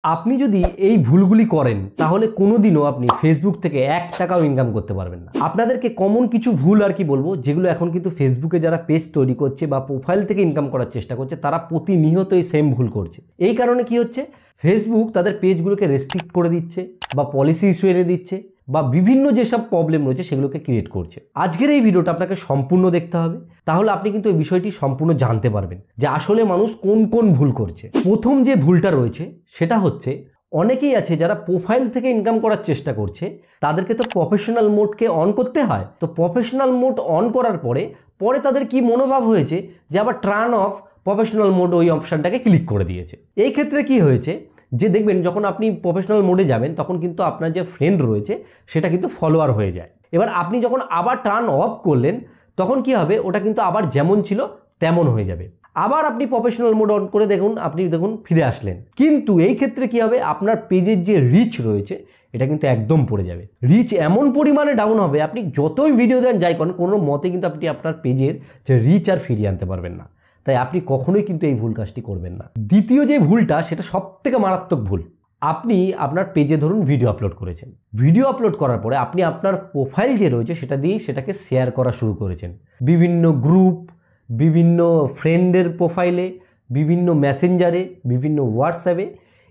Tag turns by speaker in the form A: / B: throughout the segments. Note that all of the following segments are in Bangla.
A: আপনি যদি এই ভুলগুলি করেন তাহলে কোনোদিনও আপনি ফেসবুক থেকে 1 টাকাও ইনকাম করতে পারবেন না। আপনাদেরকে কমন কিছু ভুল আর কি বলবো, যেগুলো এখন কিন্তু ফেসবুকে যারা পেজ তৈরি করছে বা প্রোফাইল থেকে ইনকাম করার চেষ্টা করছে তারা প্রতিনিয়ত এই সেম ভুল করছে। এই কারণে কি হচ্ছে, ফেসবুক তাদের পেজগুলোকে রেস্ট্রিক্ট করে দিচ্ছে বা পলিসি ইস্যু এনে দিচ্ছে বা বিভিন্ন যেসব প্রবলেম রয়েছে সেগুলোকে ক্রিয়েট করছে। আজকের এই ভিডিওটা আপনাকে সম্পূর্ণ দেখতে হবে, তাহলে আপনি কিন্তু এই বিষয়টি সম্পূর্ণ জানতে পারবেন যে আসলে মানুষ কোন কোন ভুল করছে। প্রথম যে ভুলটা রয়েছে সেটা হচ্ছে, অনেকেই আছে যারা প্রোফাইল থেকে ইনকাম করার চেষ্টা করছে, তাদেরকে তো প্রফেশনাল মোডকে অন করতে হয়। তো প্রফেশনাল মোড অন করার পরে তাদের কি মনোভাব হয়েছে যে আবার টার্ন অফ প্রফেশনাল মোড ওই অপশানটাকে ক্লিক করে দিয়েছে। এই ক্ষেত্রে কি হয়েছে যে দেখবেন যখন আপনি প্রফেশনাল মোডে যাবেন তখন কিন্তু আপনার যে ফ্রেন্ড রয়েছে সেটা কিন্তু ফলোয়ার হয়ে যায়। এবার আপনি যখন আবার টার্ন অফ করলেন তখন কি হবে, ওটা কিন্তু আবার যেমন ছিল তেমন হয়ে যাবে। আবার আপনি প্রফেশনাল মোড অন করে দেখুন ফিরে আসলেন, কিন্তু এই ক্ষেত্রে কি হবে, আপনার পেজের যে রিচ রয়েছে এটা কিন্তু একদম পড়ে যাবে। রিচ এমন পরিমাণে ডাউন হবে, আপনি যতই ভিডিও দেন যাই করেন কোনো মতে কিন্তু আপনি আপনার পেজের যে রিচ আর ফিরিয়ে আনতে পারবেন না। তাই আপনি কখনোই কিন্তু এই ভুল কাজটি করবেন না। দ্বিতীয় যে ভুলটা, সেটা সবথেকে মারাত্মক ভুল। আপনি আপনার পেজে ধরুন ভিডিও আপলোড করেছেন, ভিডিও আপলোড করার পরে আপনি আপনার প্রোফাইল যে রয়েছে সেটা দিয়েই সেটাকে শেয়ার করা শুরু করেছেন বিভিন্ন গ্রুপ, বিভিন্ন ফ্রেন্ডের প্রোফাইলে, বিভিন্ন মেসেঞ্জারে, বিভিন্ন হোয়াটসঅ্যাপে।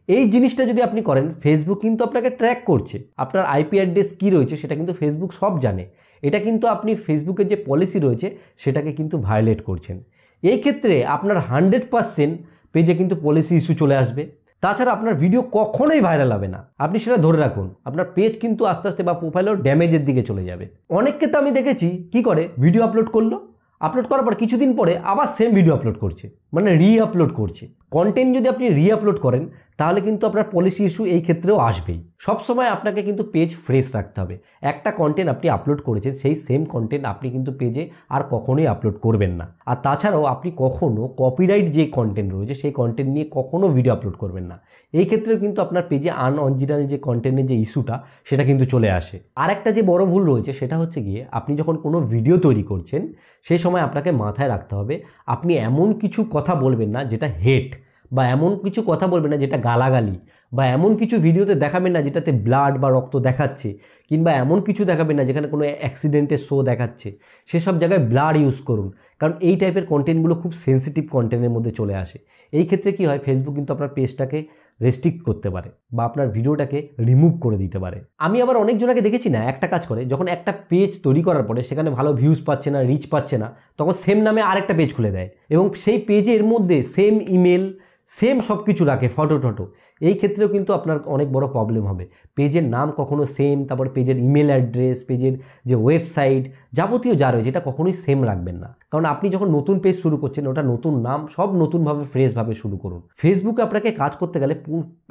A: এই জিনিসটা যদি আপনি করেন, ফেসবুক কিন্তু আপনাকে ট্র্যাক করছে। আপনার আইপি অ্যাড্রেস কী রয়েছে সেটা কিন্তু ফেসবুক সব জানে। এটা কিন্তু আপনি ফেসবুকের যে পলিসি রয়েছে সেটাকে কিন্তু ভায়োলেট করছেন। এই ক্ষেত্রে আপনার 100% পেজে কিন্তু পলিসি ইস্যু চলে আসবে। তাছাড়া আপনার ভিডিও কখনোই ভাইরাল হবে না, আপনি সেটা ধরে রাখুন। আপনার পেজ কিন্তু আস্তে আস্তে বা প্রোফাইলেও ড্যামেজের দিকে চলে যাবে। অনেককে তো আমি দেখেছি কি করে, ভিডিও আপলোড করলো, আপলোড করার পর কিছুদিন পরে আবার সেম ভিডিও আপলোড করছে, মানে আপলোড করছে। কন্টেন্ট যদি আপনি আপলোড করেন তাহলে কিন্তু আপনার পলিসি ইস্যু এই ক্ষেত্রেও আসবেই। সবসময় আপনাকে কিন্তু পেজ ফ্রেশ রাখতে হবে। একটা কন্টেন্ট আপনি আপলোড করেছেন, সেই সেম কন্টেন্ট আপনি কিন্তু পেজে আর কখনোই আপলোড করবেন না। আর তাছাড়াও আপনি কখনও কপিরাইট যে কন্টেন্ট রয়েছে সেই কন্টেন্ট নিয়ে কখনও ভিডিও আপলোড করবেন না। এই ক্ষেত্রেও কিন্তু আপনার পেজে আনঅরিজিনাল যে কন্টেন্টের যে ইস্যুটা সেটা কিন্তু চলে আসে। আর একটা যে বড় ভুল রয়েছে সেটা হচ্ছে গিয়ে, আপনি যখন কোনো ভিডিও তৈরি করছেন সেই সময় আপনাকে মাথায় রাখতে হবে আপনি এমন কিছু কথা বলবেন না যেটা হেট, বা এমন কিছু কথা বলবেন না যেটা গালাগালি, বা এমন কিছু ভিডিওতে দেখাবেন না যেটাতে ব্লাড বা রক্ত দেখাচ্ছে, কিংবা এমন কিছু দেখাবেন না যেখানে কোনো অ্যাক্সিডেন্টের শো দেখাচ্ছে। সেসব জায়গায় ব্লাড ইউজ করুন, কারণ এই টাইপের কন্টেন্টগুলো খুব সেন্সিটিভ কন্টেন্টের মধ্যে চলে আসে। এই ক্ষেত্রে কি হয়, ফেসবুক কিন্তু আপনার পেজটাকে রেস্ট্রিক্ট করতে পারে বা আপনার ভিডিওটাকে রিমুভ করে দিতে পারে। আমি আবার অনেকজনকে দেখেছি না, একটা কাজ করে, যখন একটা পেজ তৈরি করার পরে সেখানে ভালো ভিউজ পাচ্ছে না, রিচ পাচ্ছে না, তখন সেম নামে আরেকটা পেজ খুলে দেয় এবং সেই পেজের মধ্যে সেম ইমেল, সেম সব কিছু রাখে, ফটো। এই ক্ষেত্রেও কিন্তু আপনার অনেক বড় প্রবলেম হবে। পেজের নাম কখনো সেম, তারপর পেজের ইমেল অ্যাড্রেস, পেজের যে ওয়েবসাইট, যাবতীয় যা রয়েছে এটা কখনোই সেম রাখবেন না। কারণ আপনি যখন নতুন পেজ শুরু করছেন, ওটা নতুন নাম, সব নতুনভাবে ফ্রেশভাবে শুরু করুন। ফেসবুকে আপনাকে কাজ করতে গেলে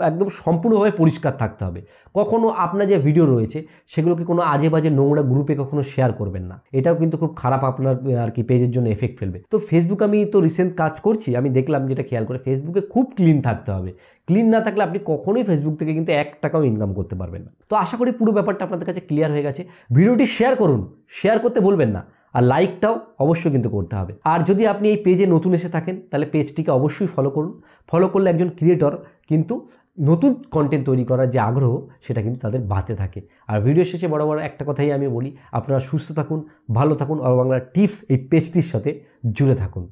A: একদম সম্পূর্ণভাবে পরিষ্কার থাকতে হবে। কখনো আপনার যে ভিডিও রয়েছে সেগুলোকে কোনো আজে বাজে নোংরা গ্রুপে কখনো শেয়ার করবেন না। এটাও কিন্তু খুব খারাপ আপনার আর কি পেজের জন্য এফেক্ট ফেলবে। তো ফেসবুক, আমি তো রিসেন্ট কাজ করছি, আমি দেখলাম যেটা খেয়াল করে, ফেসবুকে খুব ক্লিন থাকতে হবে। ক্লিন না থাকলে আপনি কখনোই ফেসবুক থেকে কিন্তু 1 টাকাও ইনকাম করতে পারবেন না। তো আশা করি পুরো ব্যাপারটা আপনাদের কাছে ক্লিয়ার হয়ে গেছে। ভিডিওটি শেয়ার করুন, শেয়ার করতে ভুলবেন না, আর লাইকটাও অবশ্যই কিন্তু করতে হবে। আর যদি আপনি এই পেজে নতুন এসে থাকেন তাহলে পেজটিকে অবশ্যই ফলো করুন। ফলো করলে একজন ক্রিয়েটর কিন্তু নতুন কন্টেন্ট তৈরি করার যে আগ্রহ সেটা কিন্তু তাদের বাড়তে থাকে। আর ভিডিও শেষে বড় একটা কথাই আমি বলি, আপনারা সুস্থ থাকুন, ভালো থাকুন, আর বাংলা টিপস এই পেজটির সাথে জুড়ে থাকুন।